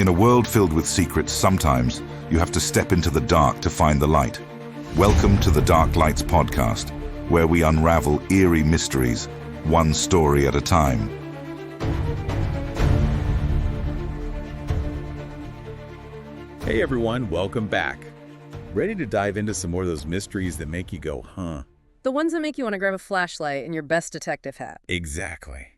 In a world filled with secrets, sometimes you have to step into the dark to find the light. Welcome to the Dark Lights podcast, where we unravel eerie mysteries, one story at a time. Hey everyone, welcome back. Ready to dive into some more of those mysteries that make you go, huh? The ones that make you want to grab a flashlight and your best detective hat. Exactly.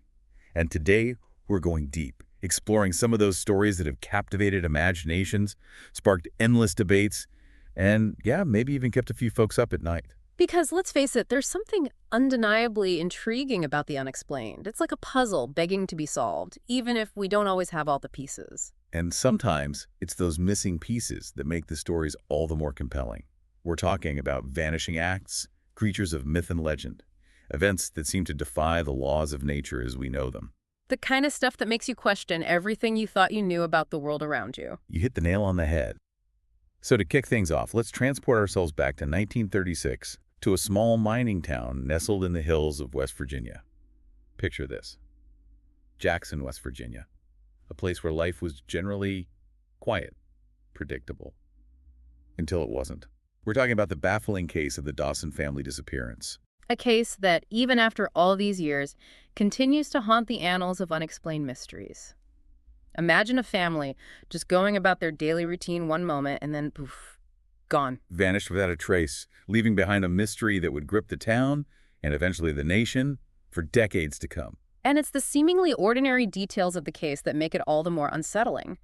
And today, we're going deep, exploring some of those stories that have captivated imaginations, sparked endless debates, and maybe even kept a few folks up at night. Because let's face it, there's something undeniably intriguing about the unexplained. It's like a puzzle begging to be solved, even if we don't always have all the pieces. And sometimes, it's those missing pieces that make the stories all the more compelling. We're talking about vanishing acts, creatures of myth and legend, events that seem to defy the laws of nature as we know them. The kind of stuff that makes you question everything you thought you knew about the world around you. You hit the nail on the head. So to kick things off, let's transport ourselves back to 1936 to a small mining town nestled in the hills of West Virginia. Picture this. Jackson, West Virginia. A place where life was generally quiet, predictable. Until it wasn't. We're talking about the baffling case of the Dawson family disappearance. A case that, even after all these years, continues to haunt the annals of unexplained mysteries. Imagine a family just going about their daily routine one moment and then, poof, gone. Vanished without a trace, leaving behind a mystery that would grip the town and eventually the nation for decades to come. And it's the seemingly ordinary details of the case that make it all the more unsettling.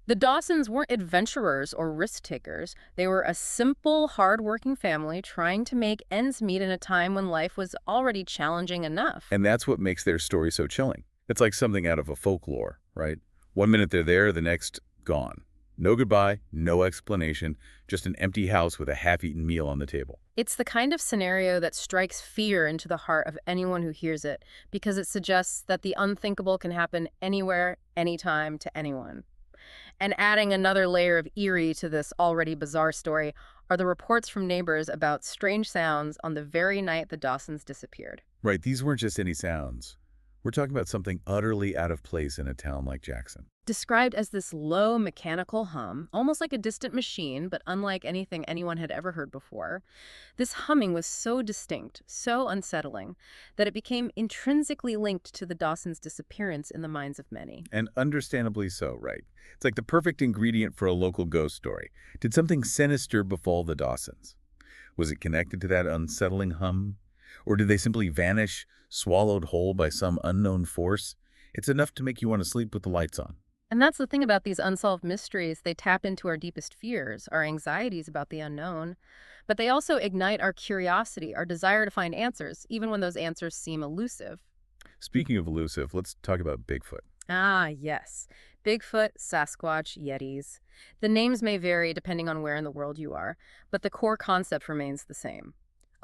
The Dawsons weren't adventurers or risk-takers. They were a simple, hard-working family trying to make ends meet in a time when life was already challenging enough. And that's what makes their story so chilling. It's like something out of a folklore, right? One minute they're there, the next, gone. No goodbye, no explanation, just an empty house with a half-eaten meal on the table. It's the kind of scenario that strikes fear into the heart of anyone who hears it, because it suggests that the unthinkable can happen anywhere, anytime, to anyone. And adding another layer of eerie to this already bizarre story are the reports from neighbors about strange sounds on the very night the Dawsons disappeared. Right, these weren't just any sounds. We're talking about something utterly out of place in a town like Jackson. Described as this low mechanical hum, almost like a distant machine, but unlike anything anyone had ever heard before. This humming was so distinct, so unsettling, that it became intrinsically linked to the Dawsons' disappearance in the minds of many. And understandably so, right? It's like the perfect ingredient for a local ghost story. Did something sinister befall the Dawsons? Was it connected to that unsettling hum? Or did they simply vanish, swallowed whole by some unknown force? It's enough to make you want to sleep with the lights on. And that's the thing about these unsolved mysteries. They tap into our deepest fears, our anxieties about the unknown. But they also ignite our curiosity, our desire to find answers, even when those answers seem elusive. Speaking of elusive, let's talk about Bigfoot. Ah, yes. Bigfoot, Sasquatch, Yetis. The names may vary depending on where in the world you are, but the core concept remains the same.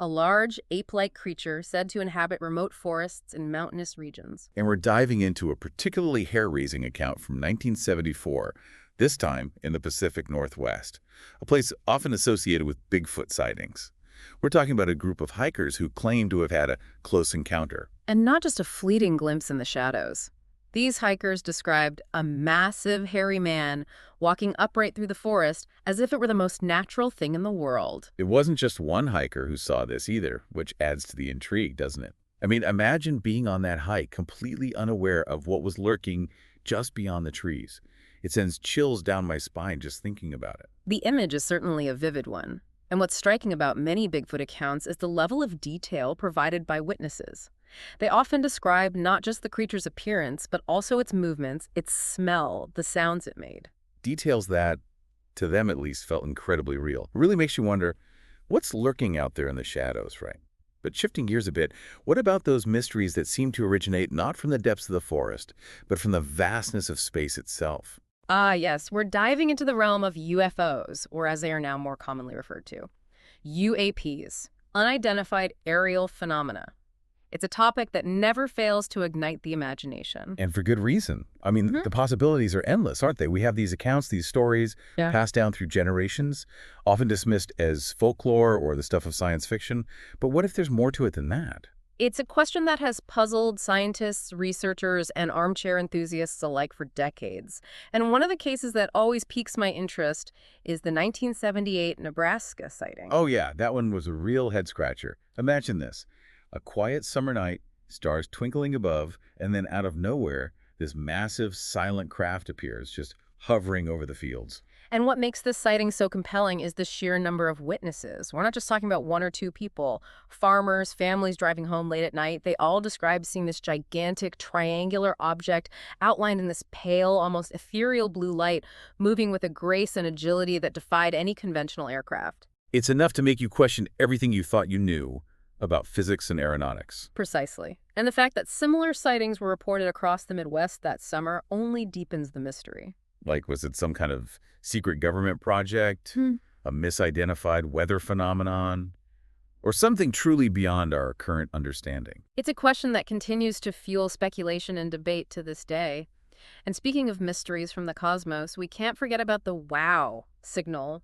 A large, ape-like creature said to inhabit remote forests in mountainous regions. And we're diving into a particularly hair-raising account from 1974, this time in the Pacific Northwest, a place often associated with Bigfoot sightings. We're talking about a group of hikers who claim to have had a close encounter. And not just a fleeting glimpse in the shadows. These hikers described a massive, hairy man walking upright through the forest as if it were the most natural thing in the world. It wasn't just one hiker who saw this either, which adds to the intrigue, doesn't it? I mean, imagine being on that hike completely unaware of what was lurking just beyond the trees. It sends chills down my spine just thinking about it. The image is certainly a vivid one. And what's striking about many Bigfoot accounts is the level of detail provided by witnesses. They often describe not just the creature's appearance, but also its movements, its smell, the sounds it made. Details that, to them at least, felt incredibly real. It really makes you wonder, what's lurking out there in the shadows, right? But shifting gears a bit, what about those mysteries that seem to originate not from the depths of the forest, but from the vastness of space itself? Ah, yes, we're diving into the realm of UFOs, or as they are now more commonly referred to, UAPs, unidentified aerial phenomena. It's a topic that never fails to ignite the imagination. And for good reason. I mean, the possibilities are endless, aren't they? We have these accounts, these stories passed down through generations, often dismissed as folklore or the stuff of science fiction. But what if there's more to it than that? It's a question that has puzzled scientists, researchers, and armchair enthusiasts alike for decades. And one of the cases that always piques my interest is the 1978 Nebraska sighting. Oh yeah, that one was a real head-scratcher. Imagine this. A quiet summer night, stars twinkling above, and then out of nowhere, this massive, silent craft appears, just hovering over the fields. And what makes this sighting so compelling is the sheer number of witnesses. We're not just talking about one or two people. Farmers, families driving home late at night, they all describe seeing this gigantic triangular object outlined in this pale, almost ethereal blue light, moving with a grace and agility that defied any conventional aircraft. It's enough to make you question everything you thought you knew about physics and aeronautics. Precisely. And the fact that similar sightings were reported across the Midwest that summer only deepens the mystery. Like, was it some kind of secret government project, a misidentified weather phenomenon, or something truly beyond our current understanding? It's a question that continues to fuel speculation and debate to this day. And speaking of mysteries from the cosmos, we can't forget about the WOW signal.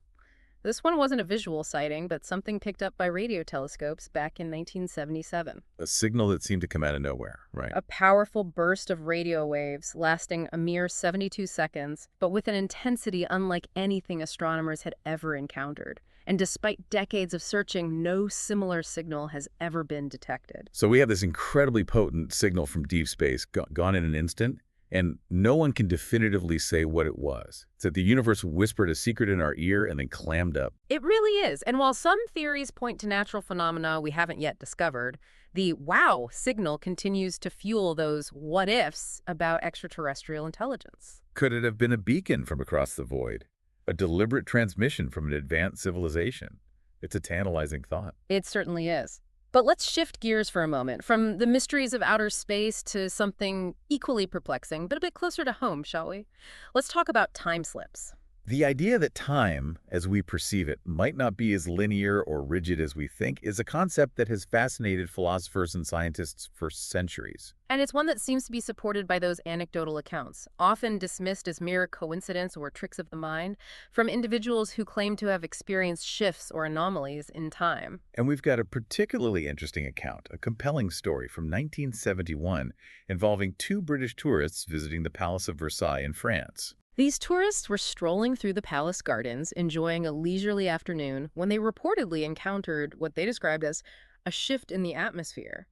This one wasn't a visual sighting, but something picked up by radio telescopes back in 1977. A signal that seemed to come out of nowhere, right? A powerful burst of radio waves lasting a mere 72 seconds, but with an intensity unlike anything astronomers had ever encountered. And despite decades of searching, no similar signal has ever been detected. So we have this incredibly potent signal from deep space gone in an instant, and no one can definitively say what it was. It's that the universe whispered a secret in our ear and then clammed up. It really is. And while some theories point to natural phenomena we haven't yet discovered, the WOW signal continues to fuel those what-ifs about extraterrestrial intelligence. Could it have been a beacon from across the void? A deliberate transmission from an advanced civilization? It's a tantalizing thought. It certainly is. But let's shift gears for a moment, from the mysteries of outer space to something equally perplexing, but a bit closer to home, shall we? Let's talk about time slips. The idea that time, as we perceive it, might not be as linear or rigid as we think is a concept that has fascinated philosophers and scientists for centuries. And it's one that seems to be supported by those anecdotal accounts, often dismissed as mere coincidence or tricks of the mind, from individuals who claim to have experienced shifts or anomalies in time. And we've got a particularly interesting account, a compelling story from 1971 involving two British tourists visiting the Palace of Versailles in France. These tourists were strolling through the palace gardens, enjoying a leisurely afternoon, when they reportedly encountered what they described as a shift in the atmosphere.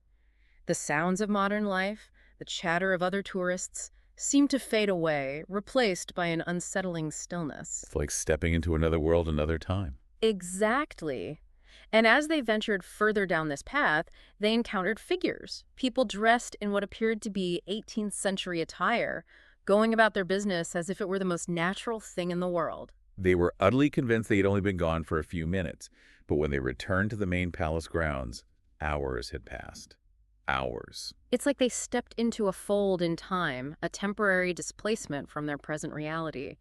The sounds of modern life, the chatter of other tourists, seemed to fade away, replaced by an unsettling stillness. It's like stepping into another world, another time. Exactly. And as they ventured further down this path, they encountered figures, people dressed in what appeared to be 18th century attire, going about their business as if it were the most natural thing in the world. They were utterly convinced they had only been gone for a few minutes, but when they returned to the main palace grounds, hours had passed. Hours. It's like they stepped into a fold in time, a temporary displacement from their present reality.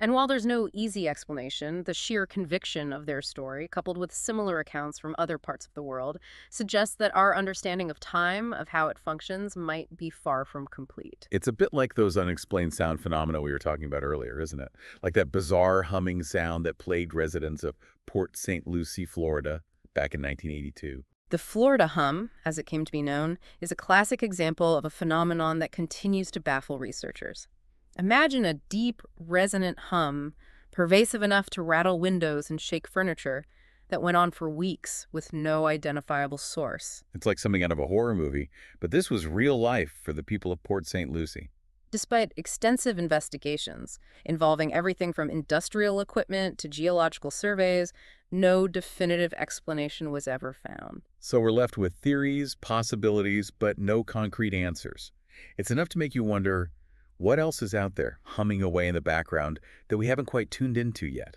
And while there's no easy explanation, the sheer conviction of their story, coupled with similar accounts from other parts of the world, suggests that our understanding of time, of how it functions, might be far from complete. It's a bit like those unexplained sound phenomena we were talking about earlier, isn't it? Like that bizarre humming sound that plagued residents of Port St. Lucie, Florida, back in 1982. The Florida hum, as it came to be known, is a classic example of a phenomenon that continues to baffle researchers. Imagine a deep, resonant hum, pervasive enough to rattle windows and shake furniture, that went on for weeks with no identifiable source. It's like something out of a horror movie, but this was real life for the people of Port St. Lucie. Despite extensive investigations involving everything from industrial equipment to geological surveys, no definitive explanation was ever found. So we're left with theories, possibilities, but no concrete answers. It's enough to make you wonder, what else is out there humming away in the background that we haven't quite tuned into yet?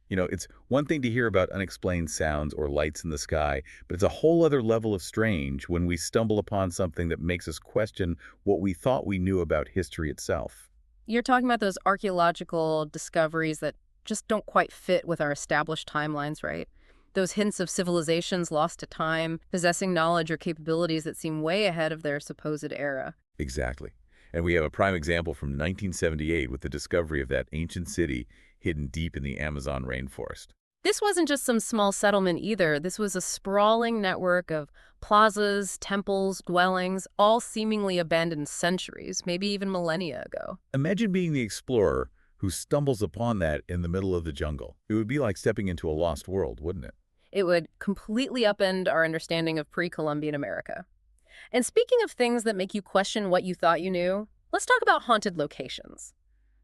You know, it's one thing to hear about unexplained sounds or lights in the sky, but it's a whole other level of strange when we stumble upon something that makes us question what we thought we knew about history itself. You're talking about those archaeological discoveries that just don't quite fit with our established timelines, right? Those hints of civilizations lost to time, possessing knowledge or capabilities that seem way ahead of their supposed era. Exactly. And we have a prime example from 1978 with the discovery of that ancient city hidden deep in the Amazon rainforest. This wasn't just some small settlement either. This was a sprawling network of plazas, temples, dwellings, all seemingly abandoned centuries, maybe even millennia ago. Imagine being the explorer who stumbles upon that in the middle of the jungle. It would be like stepping into a lost world, wouldn't it? It would completely upend our understanding of pre-Columbian America. And speaking of things that make you question what you thought you knew, let's talk about haunted locations.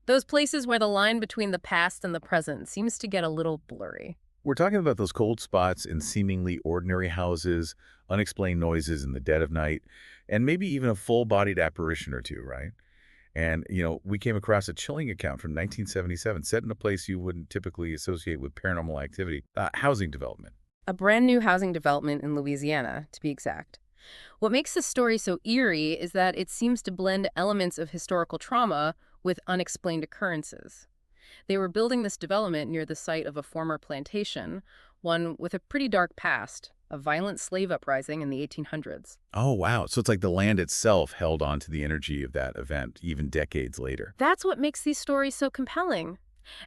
Those places where the line between the past and the present seems to get a little blurry. We're talking about those cold spots in seemingly ordinary houses, unexplained noises in the dead of night, and maybe even a full-bodied apparition or two, right? And, we came across a chilling account from 1977 set in a place you wouldn't typically associate with paranormal activity, housing development. A brand new housing development in Louisiana, to be exact. What makes this story so eerie is that it seems to blend elements of historical trauma with unexplained occurrences. They were building this development near the site of a former plantation, one with a pretty dark past, a violent slave uprising in the 1800s. Oh, wow. So it's like the land itself held on to the energy of that event, even decades later. That's what makes these stories so compelling.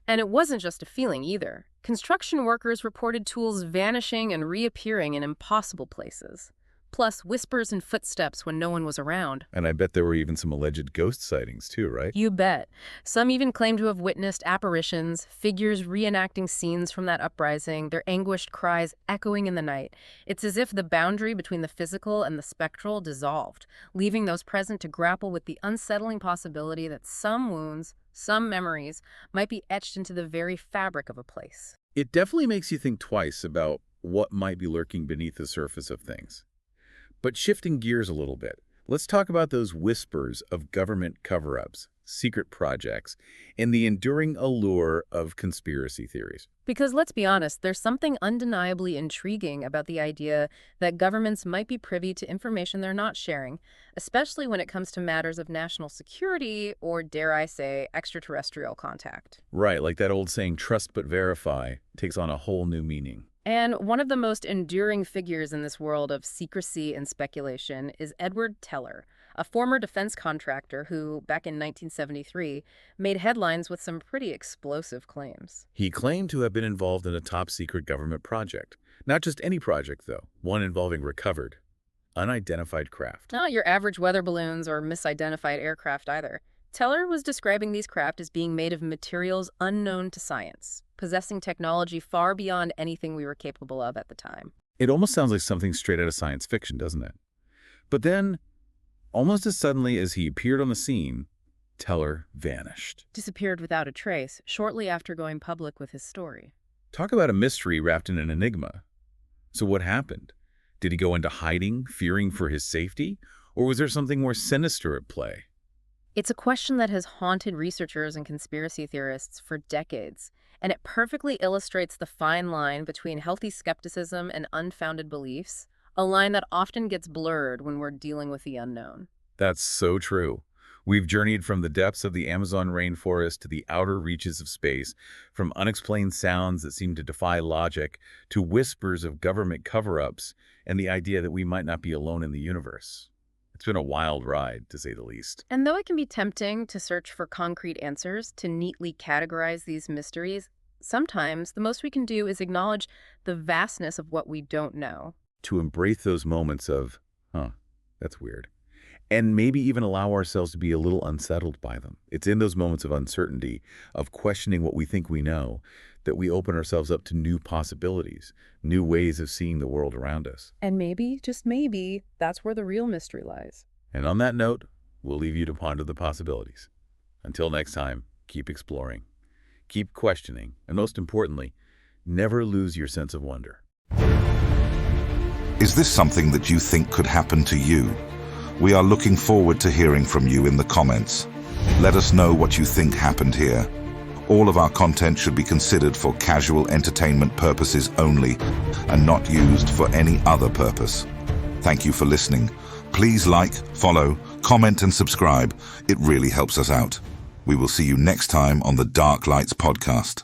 And it wasn't just a feeling either. Construction workers reported tools vanishing and reappearing in impossible places. Plus whispers and footsteps when no one was around. And I bet there were even some alleged ghost sightings too, right? You bet. Some even claim to have witnessed apparitions, figures reenacting scenes from that uprising, their anguished cries echoing in the night. It's as if the boundary between the physical and the spectral dissolved, leaving those present to grapple with the unsettling possibility that some wounds, some memories, might be etched into the very fabric of a place. It definitely makes you think twice about what might be lurking beneath the surface of things. But shifting gears a little bit, let's talk about those whispers of government cover-ups, secret projects, and the enduring allure of conspiracy theories. Because let's be honest, there's something undeniably intriguing about the idea that governments might be privy to information they're not sharing, especially when it comes to matters of national security or, dare I say, extraterrestrial contact. Right, like that old saying, trust but verify, takes on a whole new meaning. And one of the most enduring figures in this world of secrecy and speculation is Edward Teller, a former defense contractor who, back in 1973, made headlines with some pretty explosive claims. He claimed to have been involved in a top-secret government project. Not just any project, though. One involving recovered, unidentified craft. Not your average weather balloons or misidentified aircraft either. Teller was describing these craft as being made of materials unknown to science, possessing technology far beyond anything we were capable of at the time. It almost sounds like something straight out of science fiction, doesn't it? But then, almost as suddenly as he appeared on the scene, Teller vanished. Disappeared without a trace, shortly after going public with his story. Talk about a mystery wrapped in an enigma. So what happened? Did he go into hiding, fearing for his safety? Or was there something more sinister at play? It's a question that has haunted researchers and conspiracy theorists for decades, and it perfectly illustrates the fine line between healthy skepticism and unfounded beliefs, a line that often gets blurred when we're dealing with the unknown. That's so true. We've journeyed from the depths of the Amazon rainforest to the outer reaches of space, from unexplained sounds that seem to defy logic to whispers of government cover-ups and the idea that we might not be alone in the universe. It's been a wild ride, to say the least. And though it can be tempting to search for concrete answers, to neatly categorize these mysteries, sometimes the most we can do is acknowledge the vastness of what we don't know. To embrace those moments of, that's weird. And maybe even allow ourselves to be a little unsettled by them. It's in those moments of uncertainty, of questioning what we think we know, that we open ourselves up to new possibilities, new ways of seeing the world around us. And maybe, just maybe, that's where the real mystery lies. And on that note, we'll leave you to ponder the possibilities. Until next time, keep exploring, keep questioning, and most importantly, never lose your sense of wonder. Is this something that you think could happen to you? We are looking forward to hearing from you in the comments. Let us know what you think happened here. All of our content should be considered for casual entertainment purposes only and not used for any other purpose. Thank you for listening. Please like, follow, comment and subscribe. It really helps us out. We will see you next time on the Dark Lights Podcast.